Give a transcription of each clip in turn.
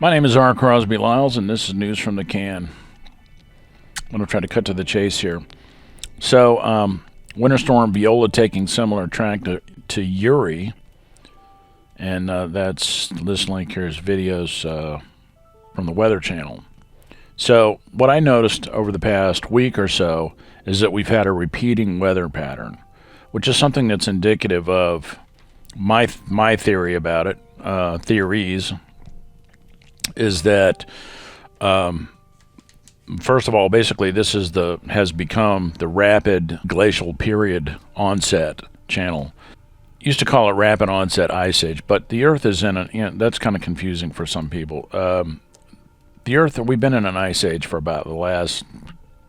My name is R. Crosby Lyles, and this is News from the Can. I'm going to try to cut to the chase here. So, Winter Storm Viola taking similar track to Uri, and that's this link here is videos from the Weather Channel. So, what I noticed over the past week or so is that we've had a repeating weather pattern, which is something that's indicative of my theory about it. Theories is that first of all, basically this is has become the rapid glacial period onset channel. Used to call it rapid onset ice age, but the Earth is in that's kind of confusing for some people. The Earth, we've been in an ice age for about the last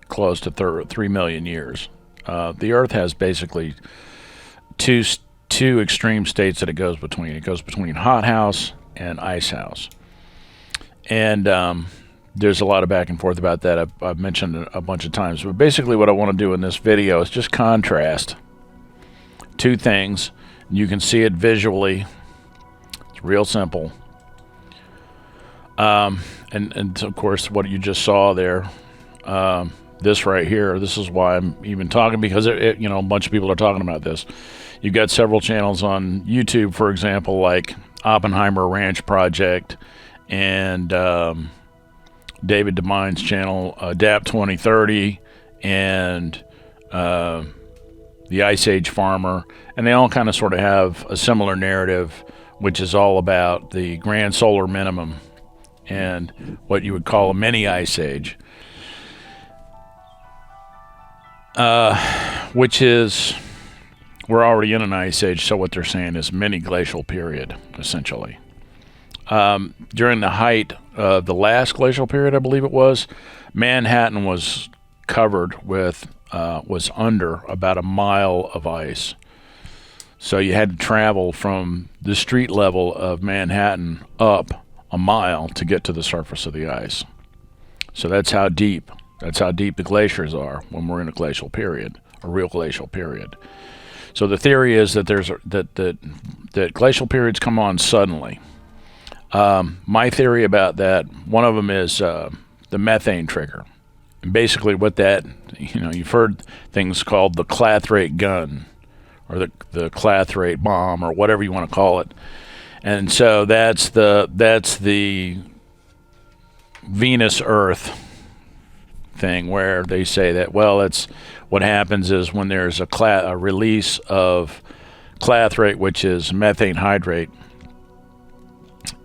close to 3 million years. The Earth has basically two extreme states that it goes between. It goes between hothouse and icehouse. And there's a lot of back and forth about that. I've mentioned it a bunch of times. But basically what I want to do in this video is just contrast two things. You can see it visually. It's real simple. And of course, what you just saw there, this right here, this is why I'm even talking, because a bunch of people are talking about this. You've got several channels on YouTube, for example, like Oppenheimer Ranch Project and David DeMine's channel, DAP 2030, and the Ice Age Farmer, and they all kind of sort of have a similar narrative, which is all about the grand solar minimum and what you would call a mini ice age, which is, we're already in an ice age, so what they're saying is mini glacial period, essentially. During the height of the last glacial period, I believe it was, Manhattan was covered with, was under about a mile of ice. So you had to travel from the street level of Manhattan up a mile to get to the surface of the ice. So that's how deep the glaciers are when we're in a glacial period, a real glacial period. So the theory is that that glacial periods come on suddenly. My theory about that, one of them is the methane trigger. And basically what that, you've heard things called the clathrate gun or the clathrate bomb or whatever you want to call it. And so that's the Venus Earth thing, where they say that, well, it's what happens is when there's a release of clathrate, which is methane hydrate,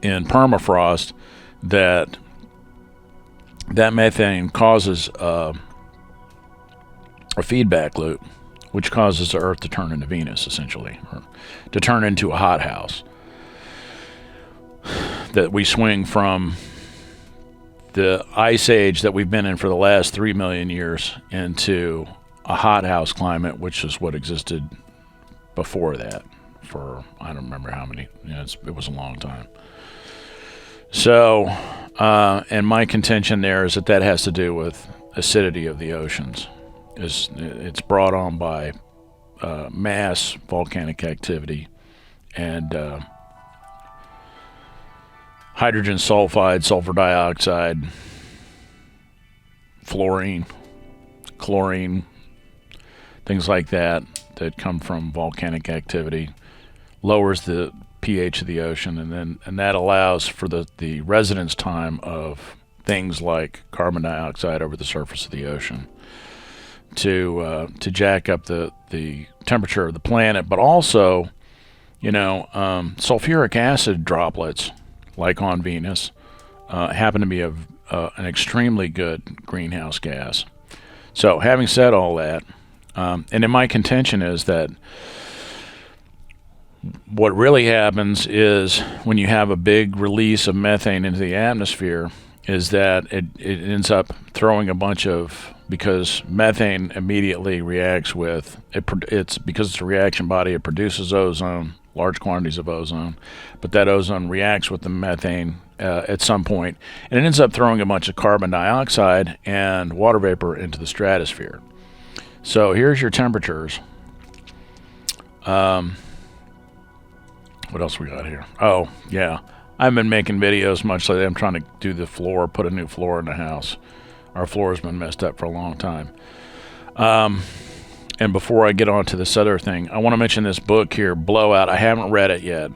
in permafrost, that methane causes a feedback loop, which causes the Earth to turn into Venus, essentially, or to turn into a hothouse. That we swing from the ice age that we've been in for the last 3 million years into a hothouse climate, which is what existed before that for, I don't remember how many, it was a long time. So, and my contention there is that has to do with acidity of the oceans. It's brought on by mass volcanic activity and hydrogen sulfide, sulfur dioxide, fluorine, chlorine, things like that come from volcanic activity, lowers the pH of the ocean, and that allows for the residence time of things like carbon dioxide over the surface of the ocean to jack up the temperature of the planet, but also, sulfuric acid droplets, like on Venus, happen to be an extremely good greenhouse gas. So having said all that, and in my contention is that what really happens is when you have a big release of methane into the atmosphere is that it ends up throwing a bunch of, because methane immediately reacts with, because it's a reaction body, it produces ozone, large quantities of ozone, but that ozone reacts with the methane at some point, and it ends up throwing a bunch of carbon dioxide and water vapor into the stratosphere. So here's your temperatures. What else we got here? Oh, yeah. I've been making videos much lately. I'm trying to do the floor, put a new floor in the house. Our floor has been messed up for a long time. And before I get on to this other thing, I want to mention this book here, Blowout. I haven't read it yet.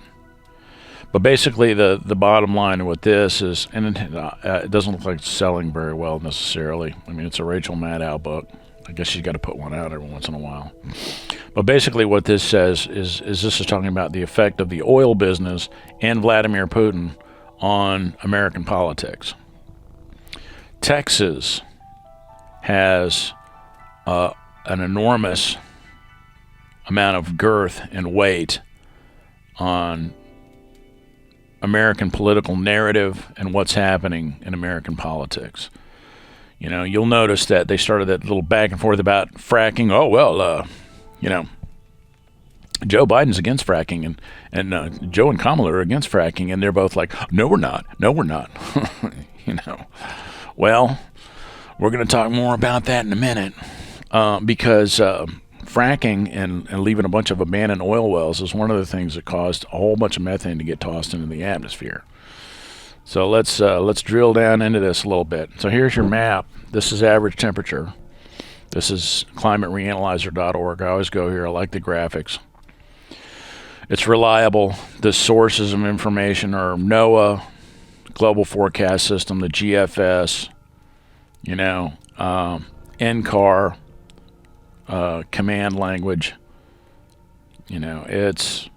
But basically, the bottom line with this is, and it doesn't look like it's selling very well necessarily. I mean, it's a Rachel Maddow book. I guess she's got to put one out every once in a while. But basically what this says is this is talking about the effect of the oil business and Vladimir Putin on American politics. Texas has an enormous amount of girth and weight on American political narrative and what's happening in American politics. You know, you'll notice that they started that little back and forth about fracking. Oh, well, Joe Biden's against fracking, and Joe and Kamala are against fracking, and they're both like, no, we're not. No, we're not. You know, well, we're going to talk more about that in a minute because fracking and leaving a bunch of abandoned oil wells is one of the things that caused a whole bunch of methane to get tossed into the atmosphere. So let's drill down into this a little bit. So here's your map. This is average temperature. This is climatereanalyzer.org. I always go here. I like the graphics. It's reliable. The sources of information are NOAA, Global Forecast System, the GFS, you know, NCAR, command language. You know, it's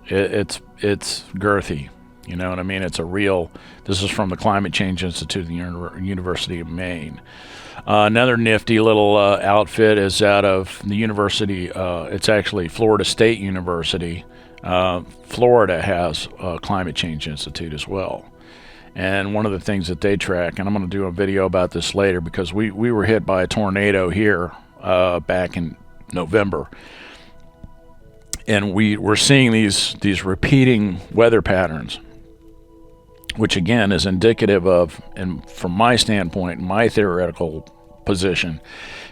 girthy. You know what I mean? It's a real. This is from the Climate Change Institute of the University of Maine. Another nifty little outfit is out of the university. It's actually Florida State University. Florida has a Climate Change Institute as well. And one of the things that they track, and I'm going to do a video about this later because we were hit by a tornado here back in November. And we're seeing these repeating weather patterns, which again is indicative of, and from my standpoint, my theoretical position,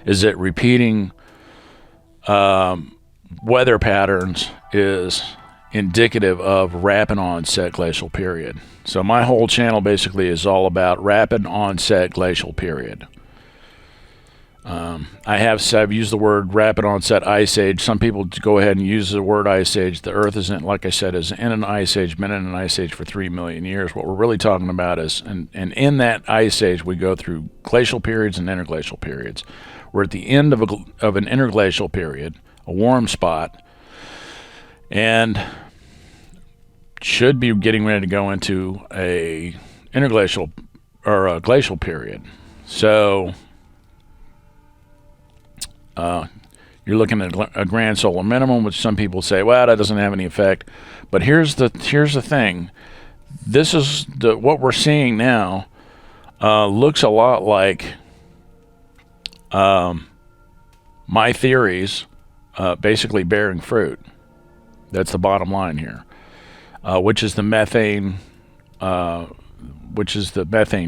is that repeating weather patterns is indicative of rapid onset glacial period. So my whole channel basically is all about rapid onset glacial period. I've used the word rapid onset ice age. Some people go ahead and use the word ice age. The Earth isn't, like I said, is in an ice age, been in an ice age for 3 million years. What we're really talking about is, and in that ice age, we go through glacial periods and interglacial periods. We're at the end of an interglacial period, a warm spot, and should be getting ready to go into a interglacial or a glacial period. So you're looking at a grand solar minimum, which some people say, well, that doesn't have any effect. But here's the thing. This is what we're seeing now. Looks a lot like my theories basically bearing fruit. That's the bottom line here. Which is the methane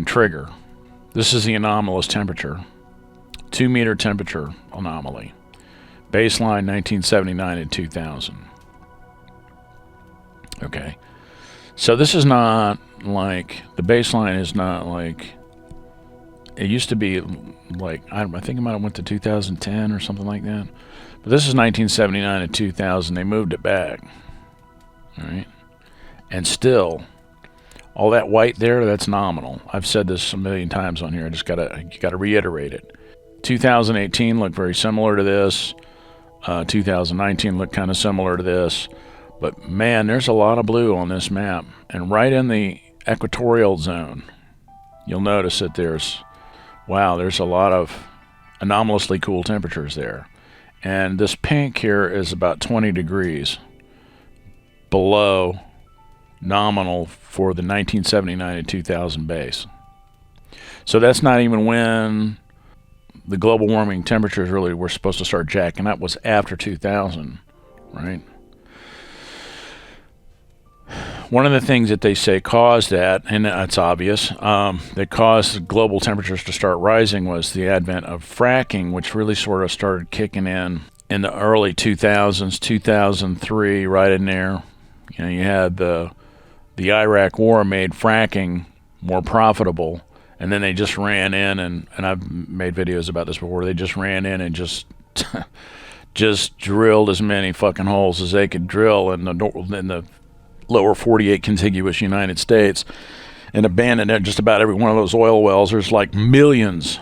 trigger. This is the anomalous temperature. 2-meter temperature anomaly. Baseline 1979 and 2000. Okay. So this is not like, the baseline is not like, it used to be like, I think it might have went to 2010 or something like that. But this is 1979 and 2000. They moved it back. All right. And still, all that white there, that's nominal. I've said this a million times on here. I just gotta reiterate it. 2018 looked very similar to this. 2019 looked kind of similar to this. But man, there's a lot of blue on this map. And right in the equatorial zone, you'll notice that there's a lot of anomalously cool temperatures there. And this pink here is about 20 degrees below nominal for the 1979 and 2000 base. So that's not even when the global warming temperatures really were supposed to start jacking up, was after 2000, right? One of the things that they say caused that, and it's obvious, that caused global temperatures to start rising was the advent of fracking, which really sort of started kicking in the early 2000s, 2003, right in there. You know, you had the Iraq War made fracking more profitable, and then they just ran in, and I've made videos about this before. They just ran in and just just drilled as many fucking holes as they could drill in the lower 48 contiguous United States, and abandoned just about every one of those oil wells. There's like millions,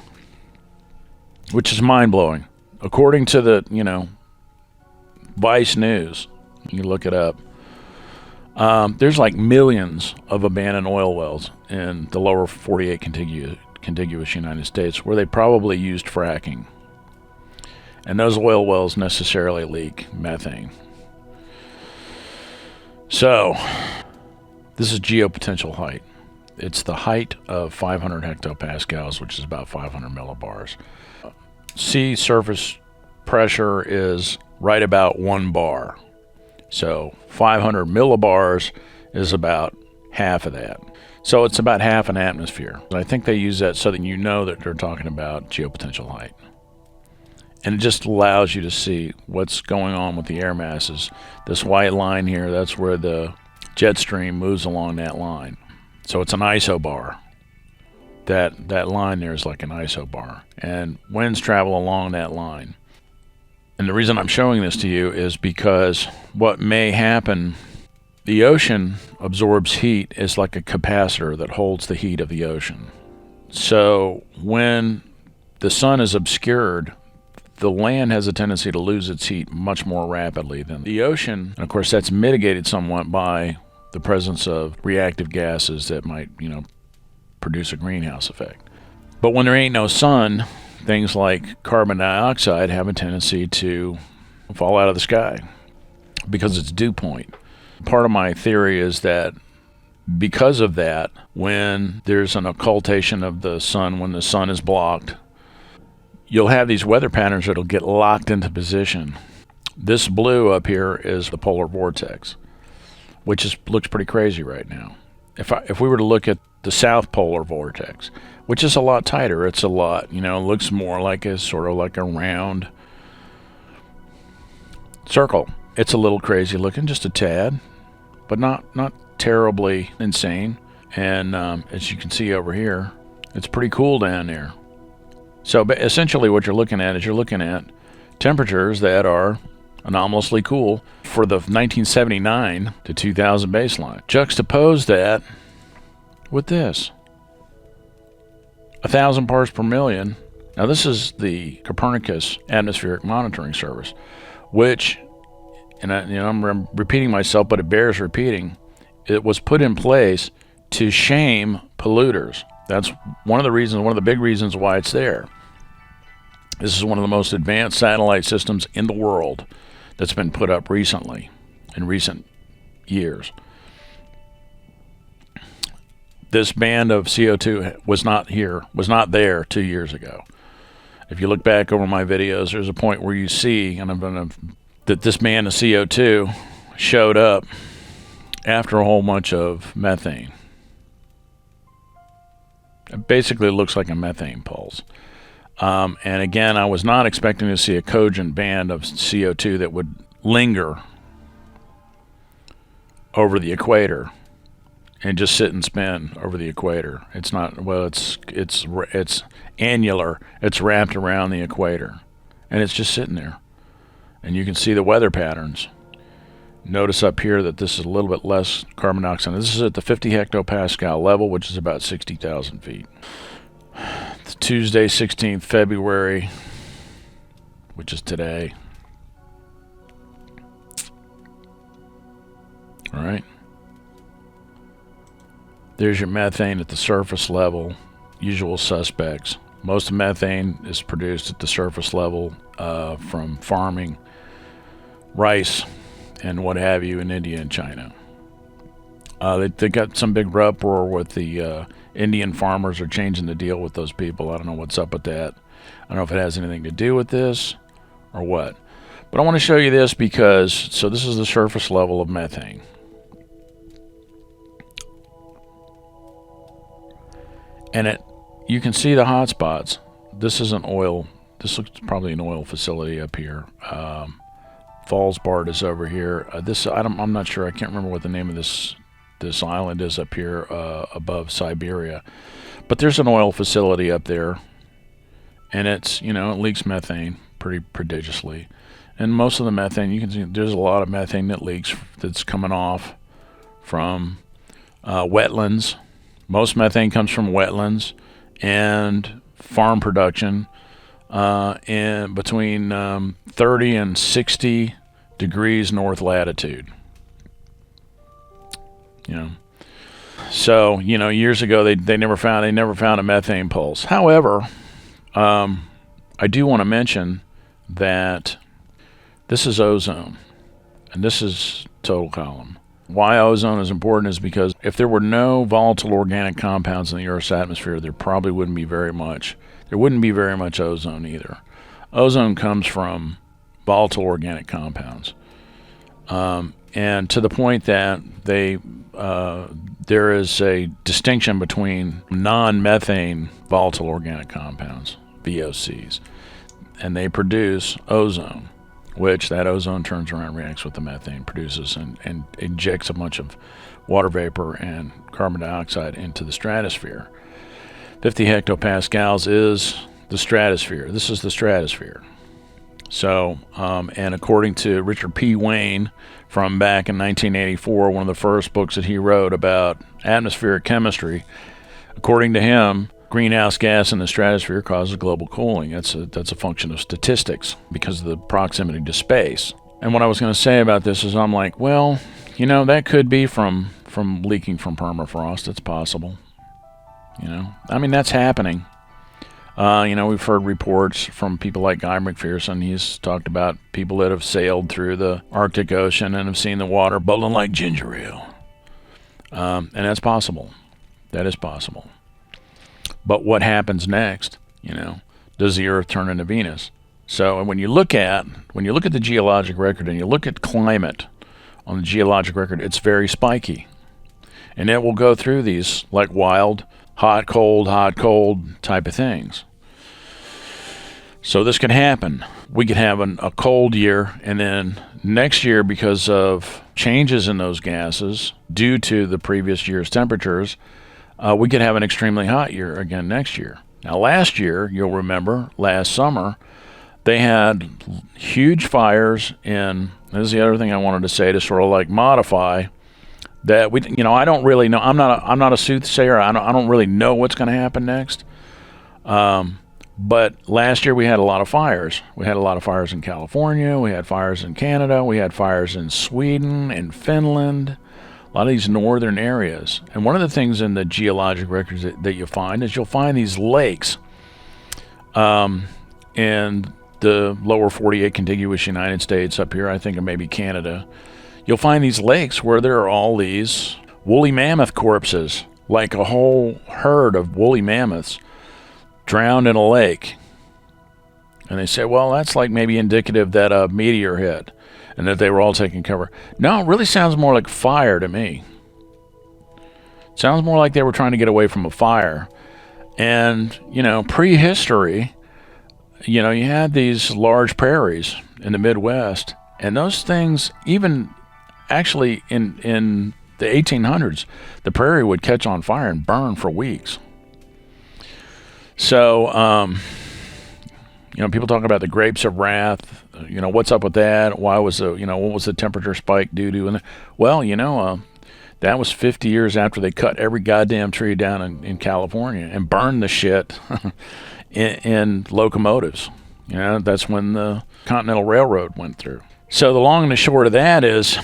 which is mind-blowing. According to the, you know, Vice News, you look it up, there's like millions of abandoned oil wells in the lower 48 contiguous United States where they probably used fracking. And those oil wells necessarily leak methane. So, this is geopotential height. It's the height of 500 hectopascals, which is about 500 millibars. Sea surface pressure is right about 1 bar. So 500 millibars is about half of that. So it's about half an atmosphere. I think they use that so that you know that they're talking about geopotential height. And it just allows you to see what's going on with the air masses. This white line here, that's where the jet stream moves along that line. So it's an isobar. That line there is like an isobar. And winds travel along that line. And the reason I'm showing this to you is because what may happen, the ocean absorbs heat as like a capacitor that holds the heat of the ocean. So when the sun is obscured, the land has a tendency to lose its heat much more rapidly than the ocean. And of course, that's mitigated somewhat by the presence of reactive gases that might, you know, produce a greenhouse effect. But when there ain't no sun, things like carbon dioxide have a tendency to fall out of the sky because it's dew point. Part of my theory is that because of that, when there's an occultation of the sun, when the sun is blocked, you'll have these weather patterns that'll get locked into position. This blue up here is the polar vortex, which looks pretty crazy right now. If we were to look at the south polar vortex, which is a lot tighter, it's a lot, you know, it looks more like a sort of like a round circle. It's a little crazy looking, just a tad, but not terribly insane. And as you can see over here, it's pretty cool down there. So essentially what you're looking at is temperatures that are anomalously cool for the 1979 to 2000 baseline. Juxtapose that with this. 1,000 parts per million. Now this is the Copernicus Atmospheric Monitoring Service, which, and I'm repeating myself, but it bears repeating, it was put in place to shame polluters. That's one of the big reasons why it's there. This is one of the most advanced satellite systems in the world that's been put up recently, in recent years. This band of CO2 was not there 2 years ago. If you look back over my videos, there's a point where you see, that this band of CO2 showed up after a whole bunch of methane. It basically looks like a methane pulse. And again, I was not expecting to see a cogent band of CO2 that would linger over the equator and just sit and spin over the equator. It's not, well, it's annular. It's wrapped around the equator, and it's just sitting there. And you can see the weather patterns. Notice up here that this is a little bit less carbon dioxide. This is at the 50 hectopascal level, which is about 60,000 feet. It's Tuesday, 16th February, which is today. All right. There's your methane at the surface level, usual suspects. Most methane is produced at the surface level from farming, rice, and what have you in India and China. They got some big uproar with the Indian farmers are changing the deal with those people. I don't know what's up with that. I don't know if it has anything to do with this or what. But I want to show you this because, so this is the surface level of methane. And you can see the hot spots. This is an oil, this looks probably an oil facility up here. Fallsbart is over here. I'm not sure. I can't remember what the name of this island is up here above Siberia. But there's an oil facility up there, and it leaks methane pretty prodigiously. And most of the methane, you can see there's a lot of methane that leaks that's coming off from wetlands. Most methane comes from wetlands and farm production, and between 30 and 60 degrees north latitude. So years ago they never found a methane pulse. However, I do want to mention that this is ozone, and this is total column. Why ozone is important is because if there were no volatile organic compounds in the Earth's atmosphere, there probably wouldn't be very much. There wouldn't be very much ozone either. Ozone comes from volatile organic compounds, and to the point that there is a distinction between non-methane volatile organic compounds, VOCs, and they produce ozone, which that ozone turns around, reacts with the methane, produces and injects a bunch of water vapor and carbon dioxide into the stratosphere. 50 hectopascals is the stratosphere. This is the stratosphere. So, and according to Richard P. Wayne from back in 1984, one of the first books that he wrote about atmospheric chemistry, according to him, greenhouse gas in the stratosphere causes global cooling. That's a function of statistics because of the proximity to space. And what I was going to say about this is I'm like, well, that could be from leaking from permafrost. It's possible. I mean, that's happening. We've heard reports from people like Guy McPherson. He's talked about people that have sailed through the Arctic Ocean and have seen the water bubbling like ginger ale. And that's possible. That is possible. But what happens next? Does the Earth turn into Venus? So when you look at the geologic record and you look at climate on the geologic record, it's very spiky. And it will go through these like wild hot, cold type of things. So this could happen. We could have a cold year, and then next year, because of changes in those gases due to the previous year's temperatures, we could have an extremely hot year again next year. Now last year, you'll remember, last summer, they had huge fires in, this is the other thing I wanted to say to sort of like modify that I don't really know. I'm not a soothsayer. I don't really know what's going to happen next. But last year we had a lot of fires. We had a lot of fires in California. We had fires in Canada. We had fires in Sweden and Finland. A lot of these northern areas. And one of the things in the geologic records that you find is you'll find these lakes in the lower 48 contiguous United States up here, I think, and maybe Canada. You'll find these lakes where there are all these woolly mammoth corpses, like a whole herd of woolly mammoths drowned in a lake. And they say, well, that's like maybe indicative that a meteor hit and that they were all taking cover. No, it really sounds more like fire to me. It sounds more like they were trying to get away from a fire. And, prehistory, you had these large prairies in the Midwest, and those things, even actually in the 1800s, the prairie would catch on fire and burn for weeks. So, people talk about the grapes of wrath. What's up with that? Why was what was the temperature spike due to? And well, that was 50 years after they cut every goddamn tree down in California and burned the shit in locomotives. That's when the Continental Railroad went through. So the long and the short of that is,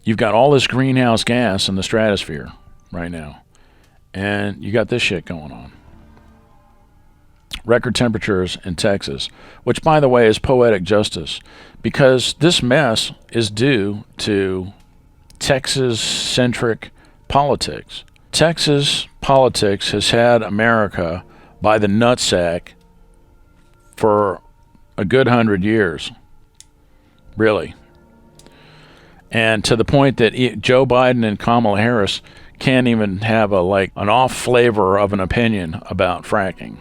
you've got all this greenhouse gas in the stratosphere right now, and you got this shit going on. Record temperatures in Texas, which, by the way, is poetic justice, because this mess is due to Texas-centric politics. Texas politics has had America by the nutsack for a good 100 years, really. And to the point that Joe Biden and Kamala Harris can't even have an off flavor of an opinion about fracking.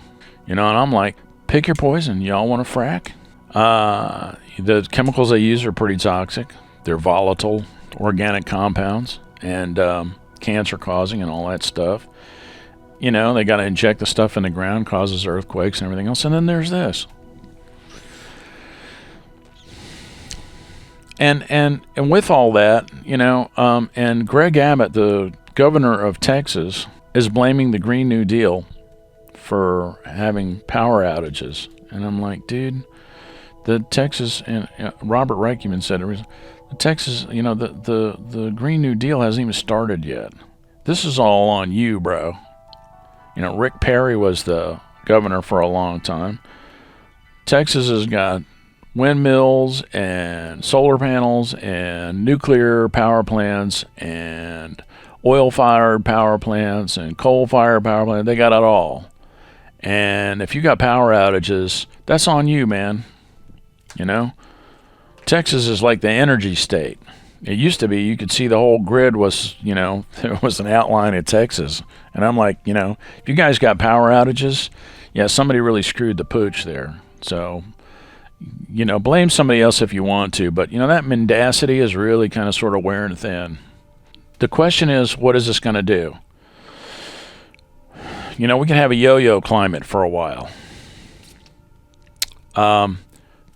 And I'm like, pick your poison. Y'all want to frack? The chemicals they use are pretty toxic. They're volatile organic compounds and cancer causing and all that stuff. You know, they got to inject the stuff in the ground, causes earthquakes and everything else. And then there's this. And with all that, you know, and Greg Abbott, the governor of Texas, is blaming the Green New Deal for having power outages. And I'm like, dude, the Texas, and Robert Reich even said it was, the Texas, you know, the Green New Deal hasn't even started yet. This is all on you, bro. You know, Rick Perry was the governor for a long time. Texas has got windmills and solar panels and nuclear power plants and oil-fired power plants and coal-fired power plants. They got it all. And if you got power outages, that's on you, man. You know? Texas is like the energy state. It used to be you could see the whole grid was, you know, there was an outline of Texas. And I'm like, you know, if you guys got power outages, yeah, somebody really screwed the pooch there. So, you know, blame somebody else if you want to. But, you know, that mendacity is really kind of sort of wearing thin. The question is, what is this going to do? You know, we can have a yo-yo climate for a while.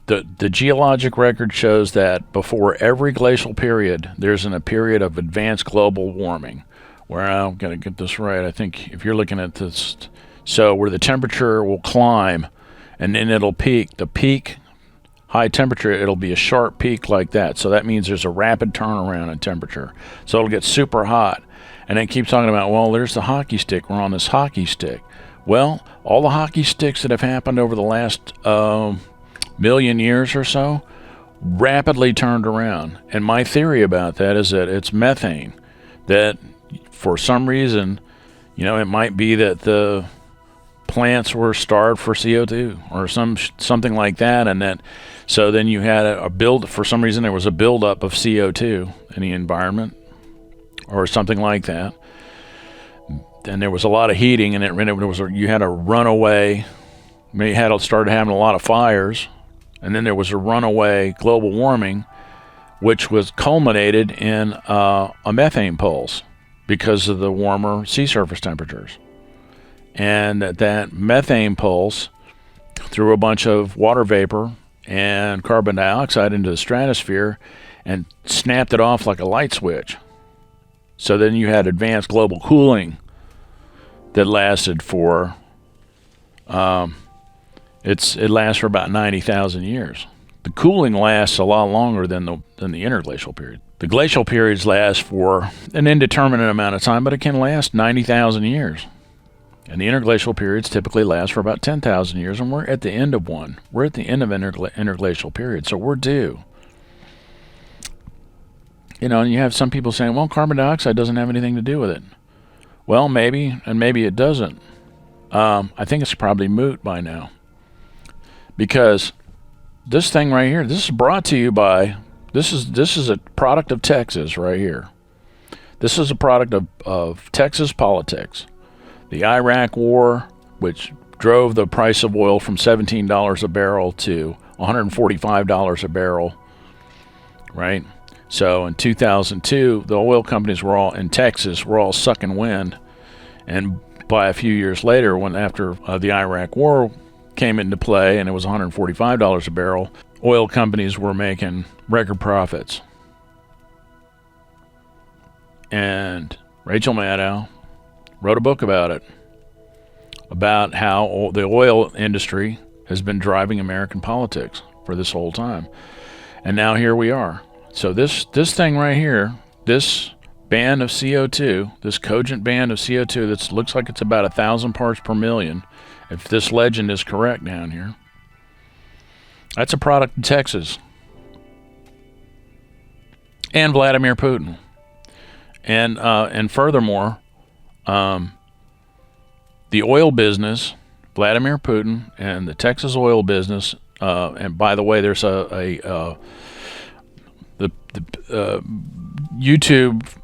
The geologic record shows that before every glacial period, there's a period of advanced global warming, where I'm going to get this right. I think if you're looking at this, so where the temperature will climb, and then it'll peak. The peak, high temperature, it'll be a sharp peak like that. So that means there's a rapid turnaround in temperature. So it'll get super hot. And then keep talking about, well, there's the hockey stick. We're on this hockey stick. Well, all the hockey sticks that have happened over the last million years or so rapidly turned around. And my theory about that is that it's methane. That for some reason, you know, it might be that the plants were starved for CO2 or something like that, and that so then you had a build, for some reason there was a buildup of CO2 in the environment or something like that. And there was a lot of heating, and you had a runaway. You had started having a lot of fires, and then there was a runaway global warming, which was culminated in a methane pulse because of the warmer sea surface temperatures. And that methane pulse threw a bunch of water vapor and carbon dioxide into the stratosphere and snapped it off like a light switch. So then you had advanced global cooling that lasted for it lasts for about 90,000 years. The cooling lasts a lot longer than the interglacial period. The glacial periods last for an indeterminate amount of time, but it can last 90,000 years. And the interglacial periods typically last for about 10,000 years, and we're at the end of one. We're at the end of interglacial period, so we're due. You know, and you have some people saying, well, carbon dioxide doesn't have anything to do with it. Well, maybe, and maybe it doesn't. I think it's probably moot by now. Because this thing right here, this is brought to you by, this is a product of Texas right here. This is a product of Texas politics. The Iraq War, which drove the price of oil from $17 a barrel to $145 a barrel, right? So in 2002, the oil companies were all in Texas were all sucking wind, and by a few years later, when after the Iraq War came into play and it was $145 a barrel, oil companies were making record profits. And Rachel Maddow wrote a book about it, about how the oil industry has been driving American politics for this whole time. And now here we are. So this thing right here, this band of CO2, this cogent band of CO2 that looks like it's about 1,000 parts per million, if this legend is correct down here, that's a product of Texas and Vladimir Putin. And furthermore, the oil business, Vladimir Putin and the Texas oil business, and by the way, there's YouTube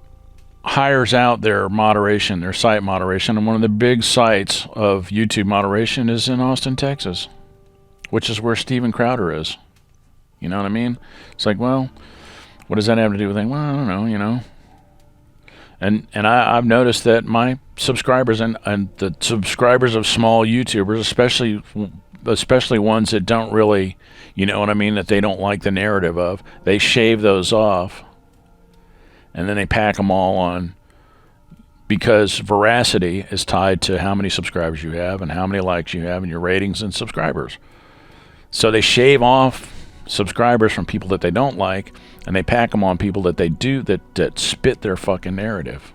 hires out their moderation, their site moderation, and one of the big sites of YouTube moderation is in Austin, Texas. which is where Steven Crowder is. You know what I mean? It's like, well, what does that have to do with it? Well, I don't know, you know. And I've noticed that my subscribers and the subscribers of small YouTubers, especially ones that don't really, you know what I mean, that they don't like the narrative of, they shave those off and then they pack them all on, because veracity is tied to how many subscribers you have and how many likes you have and your ratings and subscribers. So they shave off subscribers from people that they don't like, and they pack them on people that they do, that spit their fucking narrative,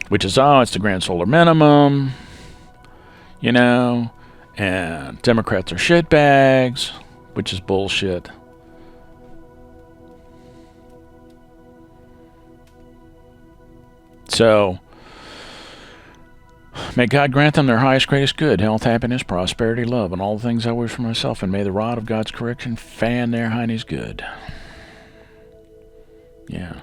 which is, oh, it's the grand solar minimum, you know, and Democrats are shitbags, which is bullshit. So, may God grant them their highest, greatest good, health, happiness, prosperity, love, and all the things I wish for myself, and may the rod of God's correction fan their heinies good. Yeah.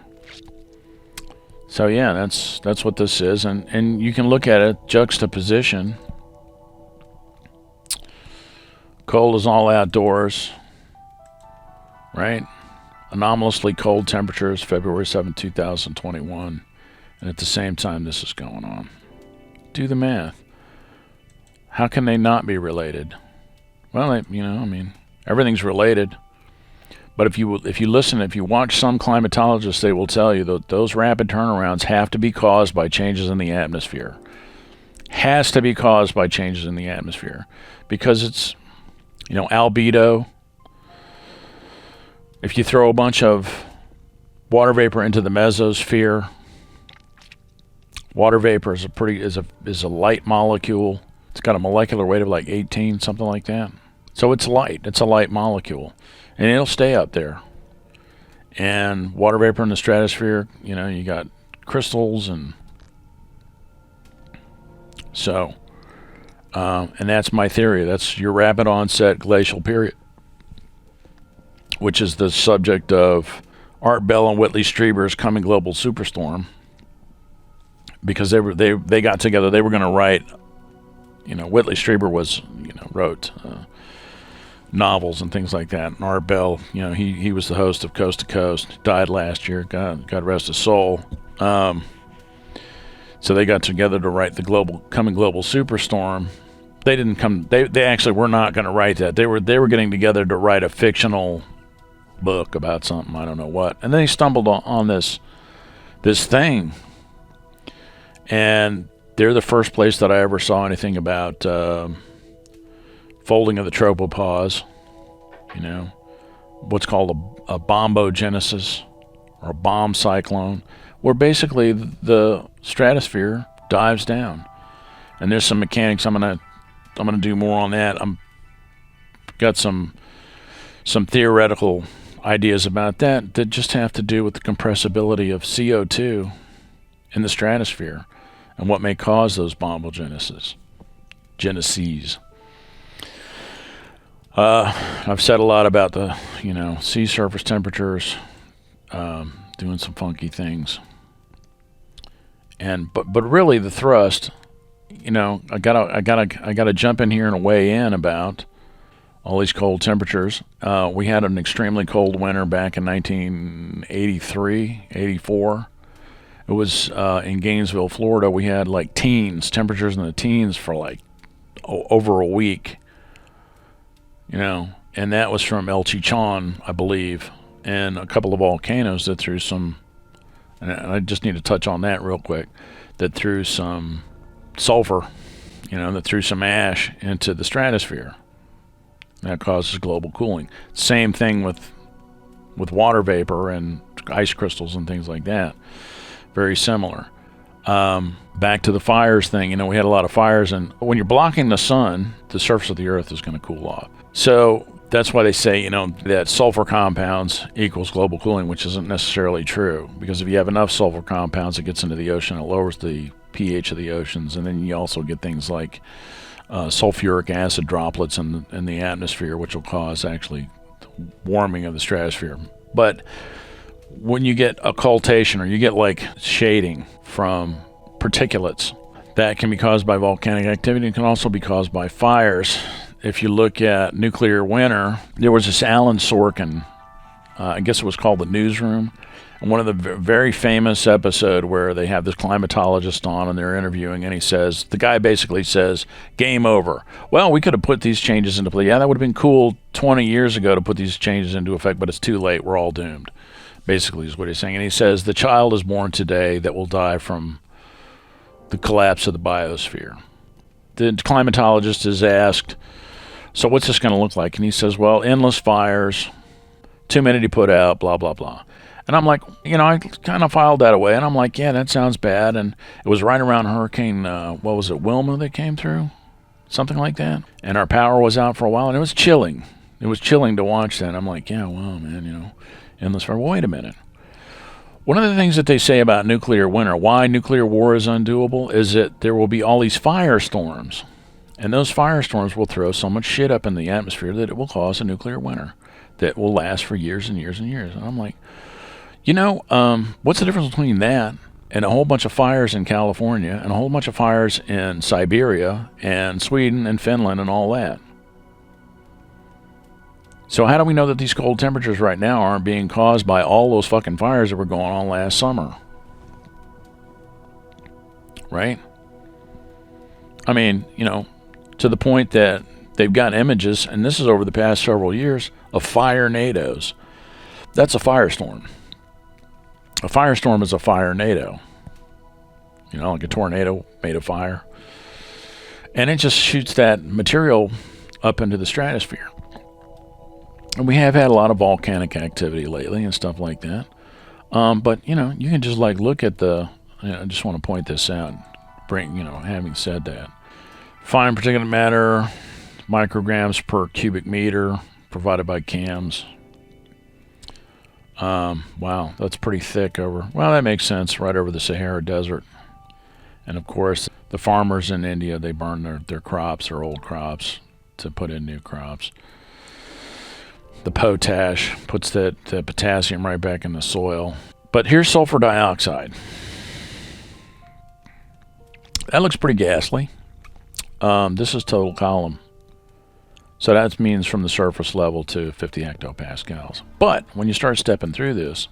So yeah, that's what this is, and you can look at it, juxtaposition. Cold is all outdoors, right? Anomalously cold temperatures, February 7, 2021. And at the same time this is going on. Do the math. How can they not be related? Well, you know, I mean, everything's related. But if you listen, if you watch some climatologists, they will tell you that those rapid turnarounds have to be caused by changes in the atmosphere. Has to be caused by changes in the atmosphere. Because it's, you know, albedo. If you throw a bunch of water vapor into the mesosphere, water vapor is a light molecule. It's got a molecular weight of like 18, something like that. So it's light. It's a light molecule. And it'll stay up there. And water vapor in the stratosphere, you know, you got crystals and so, and that's my theory. That's your rapid onset glacial period, which is the subject of Art Bell and Whitley Strieber's Coming Global Superstorm. Because they got together, they were going to write, you know, Whitley Strieber wrote novels and things like that. And Art Bell, you know, he was the host of Coast to Coast, died last year, God rest his soul. So they got together to write the Coming Global Superstorm. They didn't come. They actually were not going to write that. They were getting together to write a fictional book about something, I don't know what. And then they stumbled on this thing. And they're the first place that I ever saw anything about folding of the tropopause, you know, what's called a bombogenesis or a bomb cyclone, where basically the stratosphere dives down. And there's some mechanics. I'm gonna do more on that. I'm got some theoretical ideas about that just have to do with the compressibility of CO2 in the stratosphere and what may cause those bombogeneses. I've said a lot about the, you know, sea surface temperatures, doing some funky things. And but really the thrust, you know, I gotta jump in here and weigh in about all these cold temperatures. We had an extremely cold winter back in 1983, 84. It was in Gainesville, Florida. We had like temperatures in the teens for like over a week. You know, and that was from El Chichon, I believe, and a couple of volcanoes that threw some, and I just need to touch on that real quick, that threw some sulfur, you know, that threw some ash into the stratosphere. That causes global cooling. Same thing with water vapor and ice crystals and things like that. Very similar. Back to the fires thing, you know, we had a lot of fires, and when you're blocking the sun, the surface of the earth is going to cool off. So that's why they say, you know, that sulfur compounds equals global cooling, which isn't necessarily true, because if you have enough sulfur compounds, it gets into the ocean, it lowers the pH of the oceans, and then you also get things like sulfuric acid droplets in the atmosphere, which will cause actually warming of the stratosphere. But when you get occultation, or you get like shading from particulates, that can be caused by volcanic activity. It can also be caused by fires. if you look at nuclear winter, there was this Alan Sorkin, I guess it was called The Newsroom, and one of the very famous episode where they have this climatologist on and they're interviewing, and he says, the guy basically says, game over. Well, we could have put these changes into play. Yeah, that would have been cool 20 years ago to put these changes into effect, but it's too late. We're all doomed, basically is what he's saying. And he says, the child is born today that will die from the collapse of the biosphere. The climatologist is asked, so what's this going to look like? And he says, well, endless fires, too many to put out, blah, blah, blah. And I'm like, I kind of filed that away. And I'm like, yeah, that sounds bad. And it was right around Hurricane, what was it, Wilma that came through? Something like that. And our power was out for a while. And it was chilling. It was chilling to watch that. And I'm like, yeah, well, man, endless fire. Well, wait a minute. One of the things that they say about nuclear winter, why nuclear war is undoable, is that there will be all these firestorms. And those firestorms will throw so much shit up in the atmosphere that it will cause a nuclear winter that will last for years and years and years. And I'm like, what's the difference between that and a whole bunch of fires in California and a whole bunch of fires in Siberia and Sweden and Finland and all that? So how do we know that these cold temperatures right now aren't being caused by all those fucking fires that were going on last summer? Right? I mean, to the point that they've got images, and this is over the past several years, of fire-nados. That's a firestorm. A firestorm is a fire-nado. Like a tornado made of fire. And it just shoots that material up into the stratosphere. And we have had a lot of volcanic activity lately and stuff like that. But, you can just look at I just want to point this out. Having said that. Fine particulate matter, micrograms per cubic meter, provided by CAMS. Wow, that's pretty thick that makes sense, right over the Sahara Desert. And of course, the farmers in India, they burn their crops, their old crops, to put in new crops. The potash puts the potassium right back in the soil. But here's sulfur dioxide. That looks pretty ghastly. This is total column. So that means from the surface level to 50 hectopascals. But when you start stepping through this,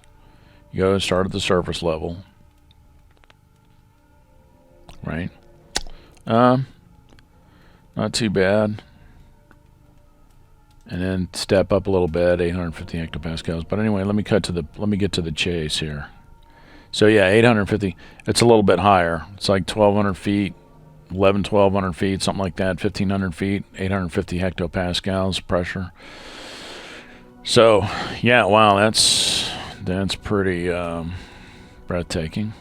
you go and start at the surface level. Right? Not too bad. And then step up a little bit, 850 hectopascals. But anyway, let me get to the chase here. So yeah, 850. It's a little bit higher. It's like 1,200 feet. 1,200 feet, something like that, 1,500 feet, 850 hectopascals pressure. So, yeah, wow, that's pretty breathtaking.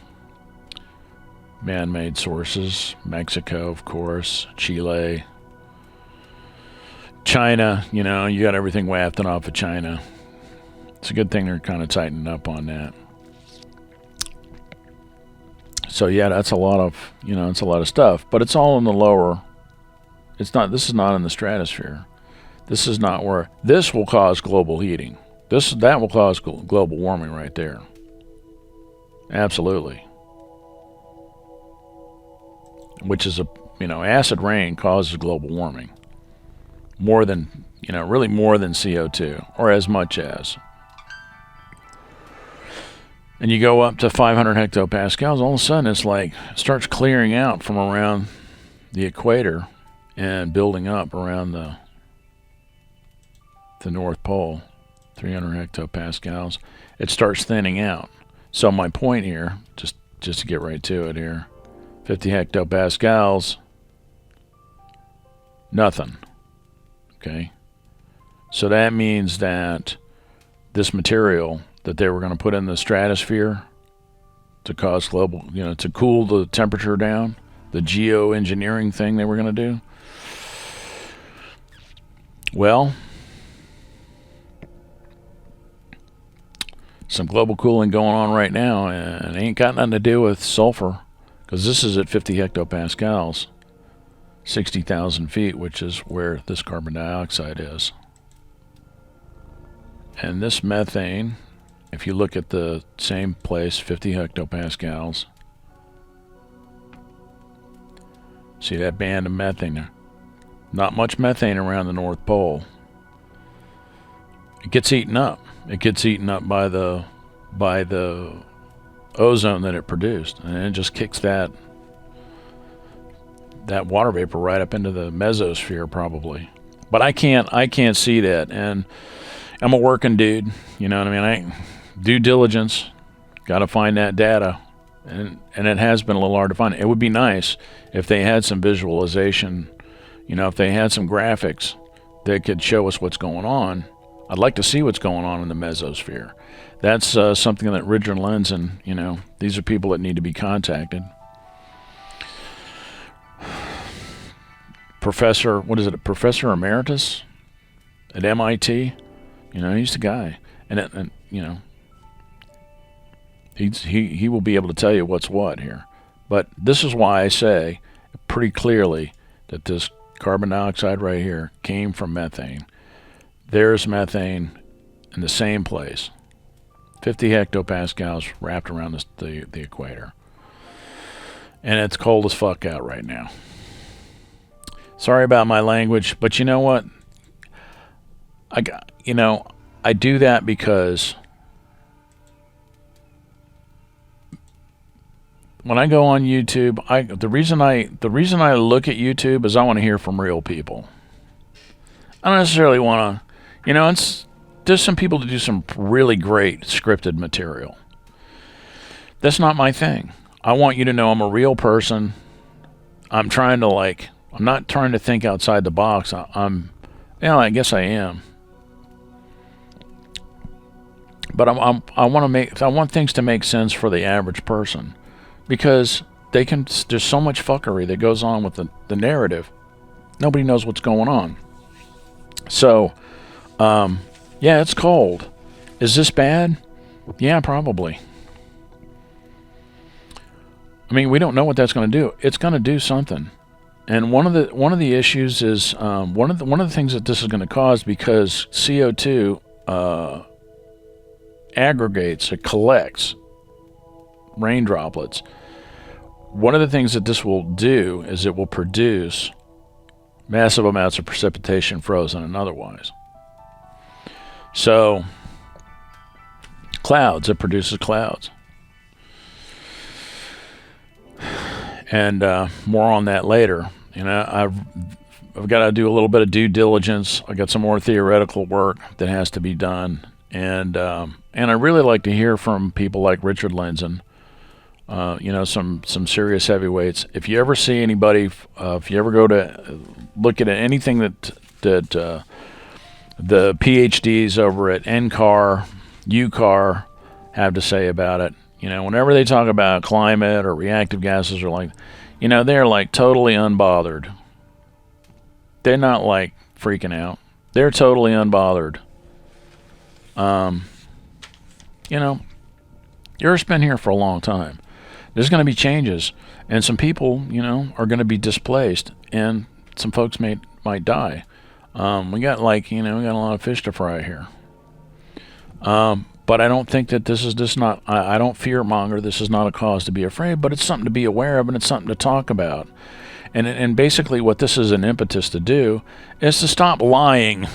Man-made sources, Mexico, of course, Chile, China, you got everything wafting off of China. It's a good thing they're kind of tightening up on that. So yeah, that's a lot of stuff, but it's all in the lower. This is not in the stratosphere. This is not where this will cause global heating. That will cause global warming right there. Absolutely. Which is acid rain causes global warming. More than, really more than CO2, or as much as. And you go up to 500 hectopascals, all of a sudden it's starts clearing out from around the equator and building up around the North Pole, 300 hectopascals. It starts thinning out. So my point here, just to get right to it here, 50 hectopascals, nothing. Okay? So that means that this material that they were going to put in the stratosphere to cause global, to cool the temperature down, the geoengineering thing they were going to do. Well, some global cooling going on right now, and it ain't got nothing to do with sulfur, because this is at 50 hectopascals, 60,000 feet, which is where this carbon dioxide is. And this methane, if you look at the same place, 50 hectopascals, see that band of methane there? Not much methane around the North Pole. It gets eaten up. It gets eaten up by the ozone that it produced, and it just kicks that water vapor right up into the mesosphere probably. But I can't see that, and I'm a working dude. You know what I mean? Due diligence. Got to find that data, and it has been a little hard to find. It would be nice if they had some visualization. You know, if they had some graphics that could show us what's going on. I'd like to see what's going on in the mesosphere. That's something that Richard Lenzen, you know, these are people that need to be contacted. Professor, what is it, Professor Emeritus at MIT? You know, he's the guy. And you know, he will be able to tell you what's what here. But this is why I say pretty clearly that this carbon dioxide right here came from methane. There's methane in the same place. 50 hectopascals wrapped around the equator. And it's cold as fuck out right now. Sorry about my language, but you know what? I do that because when I go on YouTube, the reason I look at YouTube is I want to hear from real people. I don't necessarily want to, you know, there's some people that do some really great scripted material. That's not my thing. I want you to know I'm a real person. I'm not trying to think outside the box. I guess I am. But I want things to make sense for the average person, because there's so much fuckery that goes on with the narrative. Nobody knows what's going on. So, yeah, it's cold. Is this bad? Yeah, probably. I mean, we don't know what that's going to do. It's going to do something. And one of the issues is one of the things that this is going to cause, because CO2 aggregates, it collects rain droplets. One of the things that this will do is it will produce massive amounts of precipitation, frozen and otherwise. So, clouds, it produces clouds. And more on that later. You know, I've got to do a little bit of due diligence. I got some more theoretical work that has to be done, and I really like to hear from people like Richard Lenzen. You know, some serious heavyweights. If you ever see anybody, if you ever go to look at anything that the PhDs over at NCAR, UCAR have to say about it, you know, whenever they talk about climate or reactive gases, or like, you know, they're like totally unbothered. They're not like freaking out. They're totally unbothered. You know, Earth's been here for a long time. There's going to be changes, and some people, you know, are going to be displaced, and some folks might die. We got a lot of fish to fry here. But I don't think that this is not. I don't fear monger. This is not a cause to be afraid, but it's something to be aware of, and it's something to talk about. And basically, what this is an impetus to do is to stop lying.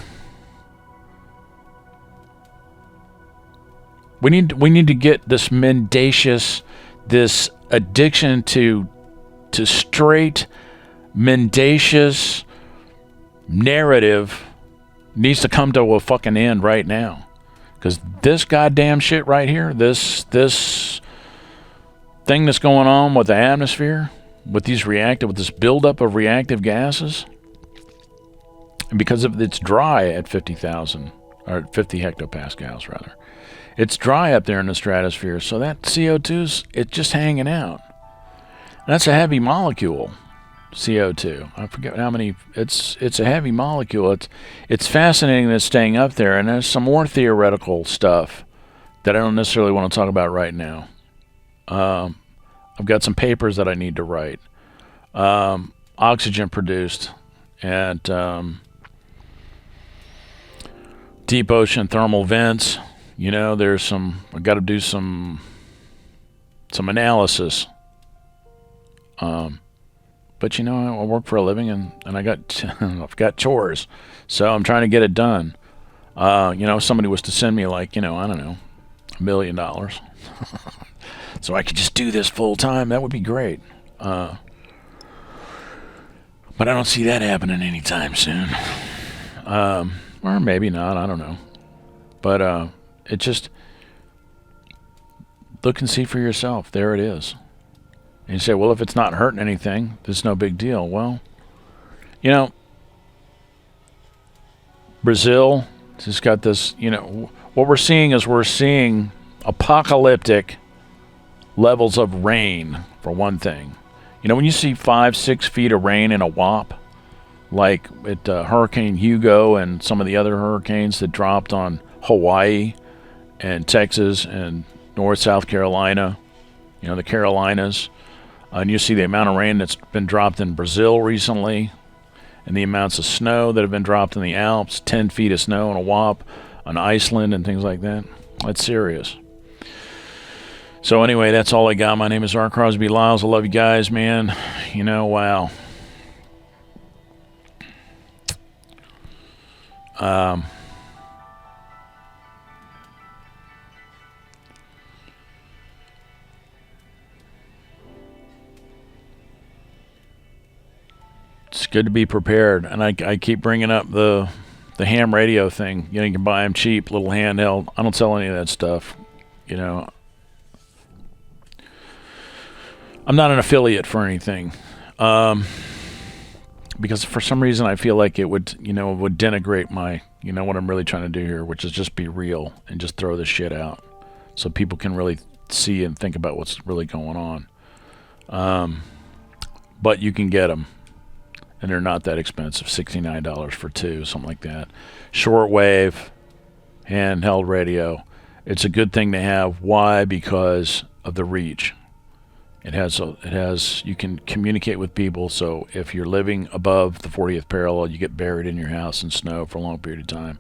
We need to get this mendacious, this addiction to straight mendacious narrative needs to come to a fucking end right now. Because this goddamn shit right here, this thing that's going on with the atmosphere, with this buildup of reactive gases, and because it's dry at 50,000 or 50 hectopascals rather, it's dry up there in the stratosphere, so that CO2's just hanging out. And that's a heavy molecule, CO2. I forget how many. It's a heavy molecule. It's fascinating that it's staying up there, and there's some more theoretical stuff that I don't necessarily want to talk about right now. I've got some papers that I need to write. Oxygen produced at deep ocean thermal vents. You know, I've got to do some analysis. but you know, I work for a living, and I got I've got chores, so I'm trying to get it done. You know, if somebody was to send me like, you know, I don't know, $1 million, so I could just do this full time, that would be great. But I don't see that happening anytime soon. Or maybe not, I don't know. But it just, look and see for yourself. There it is. And you say, well, if it's not hurting anything, it's no big deal. Well, you know, Brazil just got this, you know, what we're seeing is we're seeing apocalyptic levels of rain, for one thing. You know, when you see 5-6 feet of rain in a WAP, like at Hurricane Hugo and some of the other hurricanes that dropped on Hawaii and Texas and North South Carolina, you know, the Carolinas, and you see the amount of rain that's been dropped in Brazil recently, and the amounts of snow that have been dropped in the Alps, 10 feet of snow in a WAP on Iceland and things like that. That's serious. So anyway, that's all I got. My name is R. Crosby Lyles. I love you guys, man. You know, wow. It's good to be prepared. And I keep bringing up the ham radio thing. You know, you can buy them cheap, little handheld. I don't sell any of that stuff. You know, I'm not an affiliate for anything. Because for some reason I feel like it would, you know, would denigrate my, you know, what I'm really trying to do here, which is just be real and just throw this shit out so people can really see and think about what's really going on. But you can get them, and they're not that expensive, $69 for two, something like that. Shortwave, handheld radio. It's a good thing to have. Why? Because of the reach. It has, you can communicate with people, so if you're living above the 40th parallel, you get buried in your house in snow for a long period of time.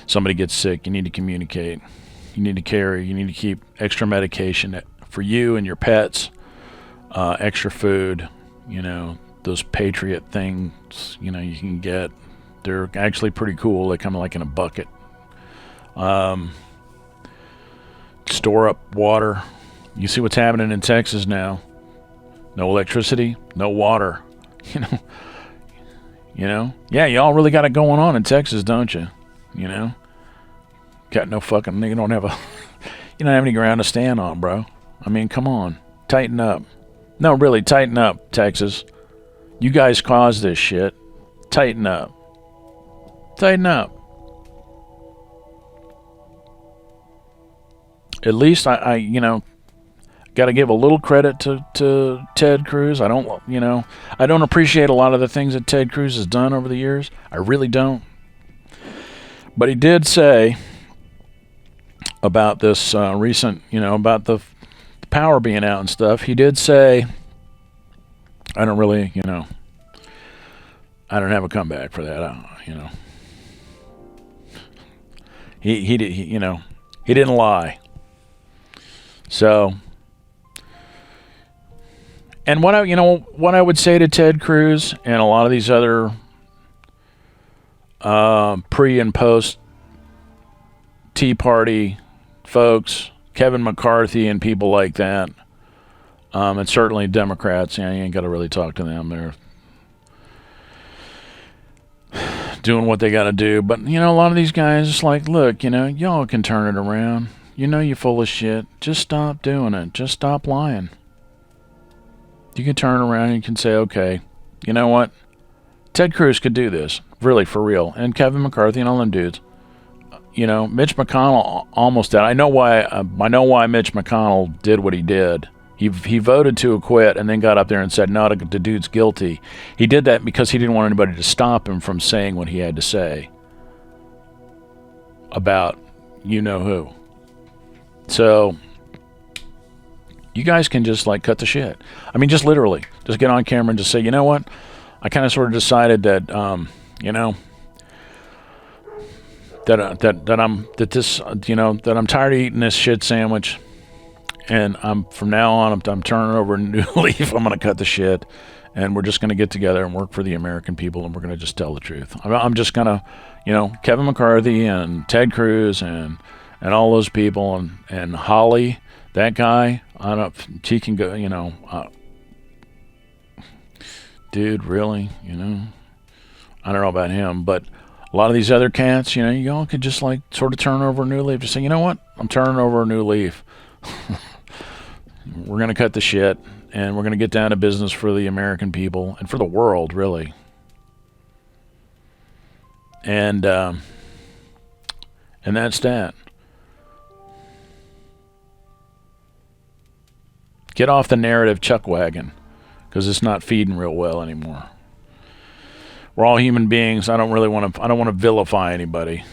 Somebody gets sick, you need to communicate. You need to carry, you need to keep extra medication for you and your pets, extra food, you know, those Patriot things, you know, you can get. They're actually pretty cool. They come like in a bucket. Store up water. You see what's happening in Texas now. No electricity, no water. You know. Yeah, y'all really got it going on in Texas, don't you? You know. Got no fucking. You don't have any ground to stand on, bro. I mean, come on, tighten up. No, really, tighten up, Texas. You guys caused this shit. Tighten up. Tighten up. At least I you know. Got to give a little credit to Ted Cruz. I don't appreciate a lot of the things that Ted Cruz has done over the years. I really don't. But he did say about this recent, about the power being out and stuff. He did say, I don't really, I don't have a comeback for that. He didn't lie. So. And what I would say to Ted Cruz and a lot of these other pre and post Tea Party folks, Kevin McCarthy and people like that, and certainly Democrats, you ain't got to really talk to them. They're doing what they got to do. But, a lot of these guys, it's like, look, y'all can turn it around. You're full of shit. Just stop doing it. Just stop lying. You can turn around and you can say, okay, you know what? Ted Cruz could do this, really, for real. And Kevin McCarthy and all them dudes. Mitch McConnell almost did. I know why Mitch McConnell did what he did. He voted to acquit and then got up there and said, no, the dude's guilty. He did that because he didn't want anybody to stop him from saying what he had to say about you-know-who. So you guys can just cut the shit. I mean, just literally, just get on camera and just say, you know what? I kind of sort of decided that, that I'm tired of eating this shit sandwich, And from now on, I'm turning over a new leaf. I'm going to cut the shit, and we're just going to get together and work for the American people, and we're going to just tell the truth. I'm just going to, Kevin McCarthy and Ted Cruz and all those people and Holly, that guy. I don't. She can go. Dude, really, I don't know about him, but a lot of these other cats, y'all could just like sort of turn over a new leaf. Just say, you know what? I'm turning over a new leaf. We're going to cut the shit, and we're going to get down to business for the American people and for the world, really. And that's that. Get off the narrative chuck wagon, because it's not feeding real well anymore. We're all human beings. I don't want to vilify anybody.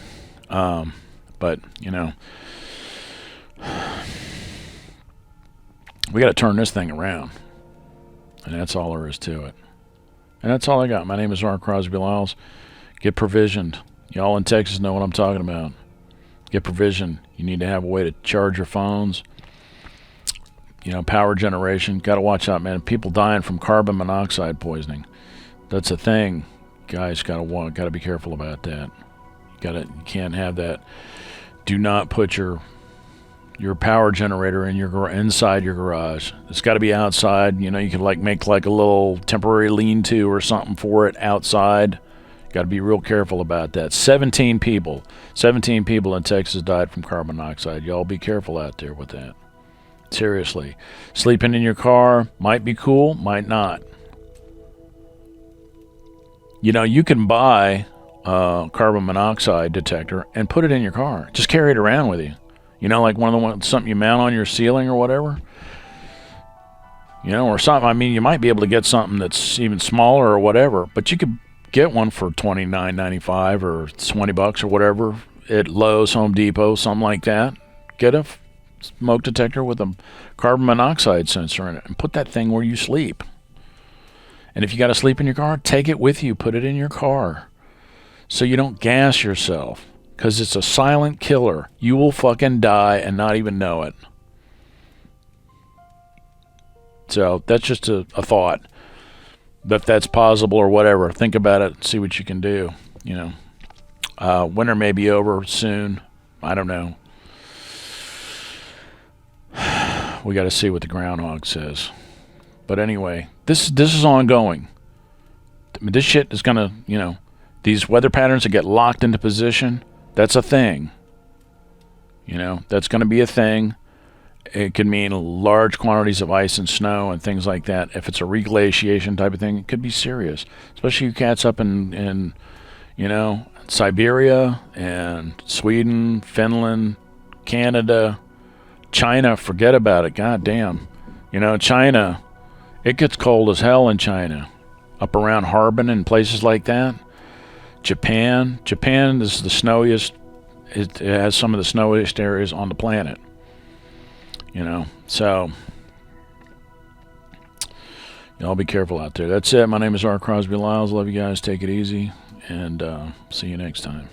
But, we got to turn this thing around. And that's all there is to it. And that's all I got. My name is R. Crosby Lyles. Get provisioned. Y'all in Texas know what I'm talking about. Get provisioned. You need to have a way to charge your phones. Power generation. Got to watch out, man. People dying from carbon monoxide poisoning. That's a thing. Guys, got to be careful about that. You can't have that. Do not put your power generator inside your garage. It's got to be outside. You can make like a little temporary lean-to or something for it outside. Got to be real careful about that. 17 people in Texas died from carbon monoxide. Y'all be careful out there with that. Seriously. Sleeping in your car might be cool, might not. You can buy a carbon monoxide detector and put it in your car. Just carry it around with you. Like something you mount on your ceiling or whatever. Or something. I mean, you might be able to get something that's even smaller or whatever, but you could get one for $29.95 or $20 or whatever at Lowe's, Home Depot, something like that. Get a smoke detector with a carbon monoxide sensor in it and put that thing where you sleep. And if you got to sleep in your car, take it with you. Put it in your car so you don't gas yourself, because it's a silent killer. You will fucking die and not even know it. So that's just a thought. If that's possible or whatever, think about it. See what you can do. Winter may be over soon. I don't know. We got to see what the groundhog says. But anyway, this is ongoing. I mean, this shit is gonna, these weather patterns that get locked into position. That's a thing. That's gonna be a thing. It could mean large quantities of ice and snow and things like that. If it's a reglaciation type of thing, it could be serious. Especially you cats up in Siberia and Sweden, Finland, Canada, China. Forget about it. God damn. China, it gets cold as hell in China. Up around Harbin and places like that. Japan is the snowiest. It has some of the snowiest areas on the planet. So y'all be careful out there. That's it. My name is R. Crosby Lyles. Love you guys. Take it easy, and see you next time.